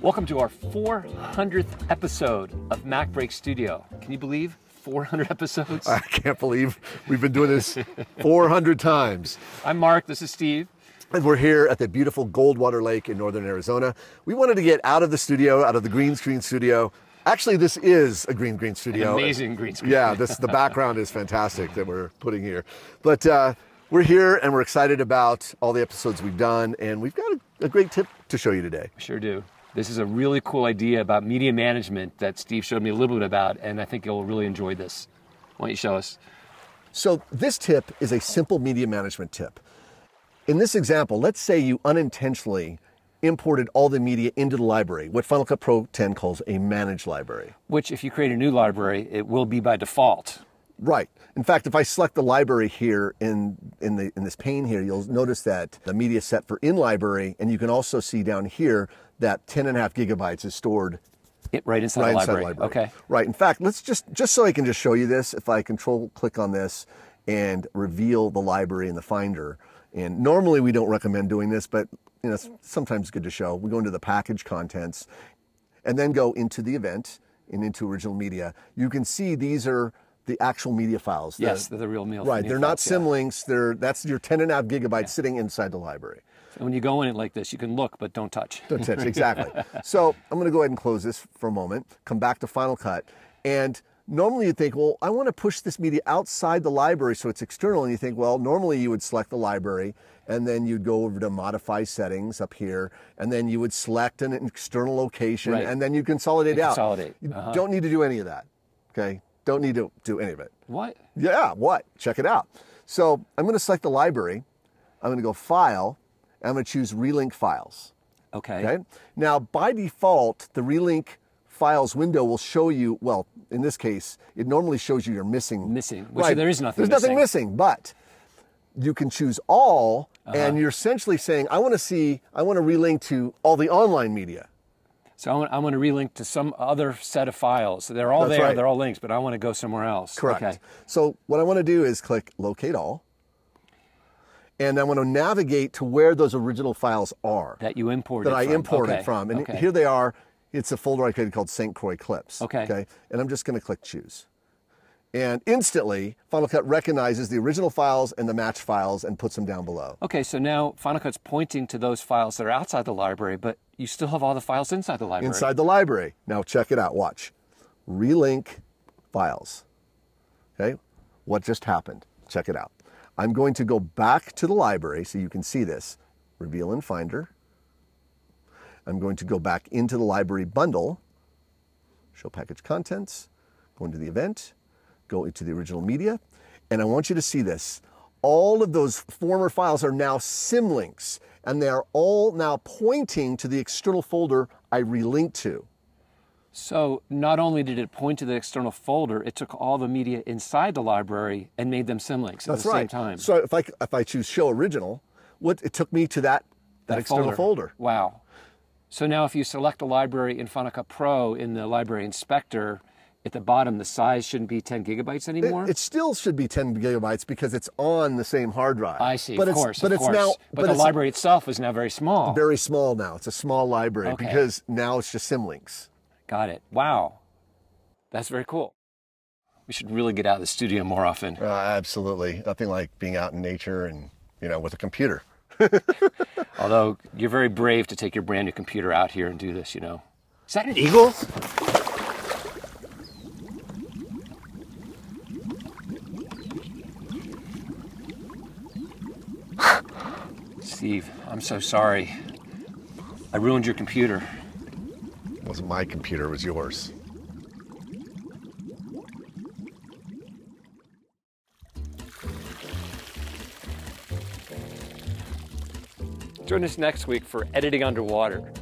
Welcome to our 400th episode of MacBreak Studio. Can you believe 400 episodes? I can't believe we've been doing this 400 times. I'm Mark, this is Steve. And we're here at the beautiful Goldwater Lake in northern Arizona. We wanted to get out of the studio, out of the green screen studio. Actually, this is a green studio. An amazing green screen. Yeah, the background is fantastic that we're putting here. But we're here and we're excited about all the episodes we've done, and we've got a great tip to show you today. We sure do. This is a really cool idea about media management that Steve showed me a little bit about, and I think you'll really enjoy this. Why don't you show us? So this tip is a simple media management tip. In this example, let's say you unintentionally imported all the media into the library, what Final Cut Pro 10 calls a managed library. Which, if you create a new library, it will be by default. Right. In fact, if I select the library here in this pane here, you'll notice that the media is set for in library, and you can also see down here that 10.5 gigabytes is stored right inside the library. Okay. Right. In fact, let's just so I can just show you this, if I control click on this and reveal the library in the Finder. And normally we don't recommend doing this, but you know, it's sometimes good to show. We go into the package contents and then go into the event and into original media. You can see these are the actual media files. Yes, they're the real media right, files. They're not symlinks. That's your 10.5 gigabytes sitting inside the library. So when you go in it like this, you can look, but don't touch. Don't touch, exactly. So I'm going to go ahead and close this for a moment, come back to Final Cut, and normally you'd think, well, I want to push this media outside the library so it's external, and you think, well, normally you would select the library, and then you'd go over to modify settings up here, and then you would select an external location, right, and then you consolidate out. Consolidate. You don't need to do any of that, okay? Don't need to do any of it. What? Yeah, what? Check it out. So I'm going to select the library. I'm going to go File. I'm going to choose Relink Files. Okay. Now, by default, the Relink Files window will show you, well, in this case, it normally shows you you're missing. Which right. There is nothing There's nothing missing, but you can choose all, and you're essentially saying, I want to relink to all the online media. So I want to relink to some other set of files. They're all there, they're all links, but I want to go somewhere else. Correct. Okay. So what I want to do is click Locate All, and I want to navigate to where those original files are. That you imported That I imported from. And here they are. It's a folder I created called St. Croix Clips. Okay. And I'm just going to click Choose. And instantly, Final Cut recognizes the original files and the match files and puts them down below. Okay, so now Final Cut's pointing to those files that are outside the library, but you still have all the files inside the library. Inside the library. Now check it out, watch. Relink Files. Okay, what just happened? Check it out. I'm going to go back to the library so you can see this. Reveal in Finder. I'm going to go back into the library bundle, show package contents, go into the event, go into the original media, and I want you to see this. All of those former files are now symlinks, and they are all now pointing to the external folder I relinked to. So not only did it point to the external folder, it took all the media inside the library and made them symlinks at the same time. So if I choose Show Original, it took me to that external folder. Wow. So now if you select a library in Final Cut Pro in the library inspector, at the bottom, the size shouldn't be 10 gigabytes anymore? It still should be 10 gigabytes because it's on the same hard drive. I see, but of course. But the library itself is now very small. Very small now. It's a small library because now it's just symlinks. Got it. Wow. That's very cool. We should really get out of the studio more often. Absolutely. Nothing like being out in nature and, with a computer. Although you're very brave to take your brand new computer out here and do this, Is that an eagle? Steve, I'm so sorry. I ruined your computer. It wasn't my computer, it was yours. Join us next week for Editing Underwater.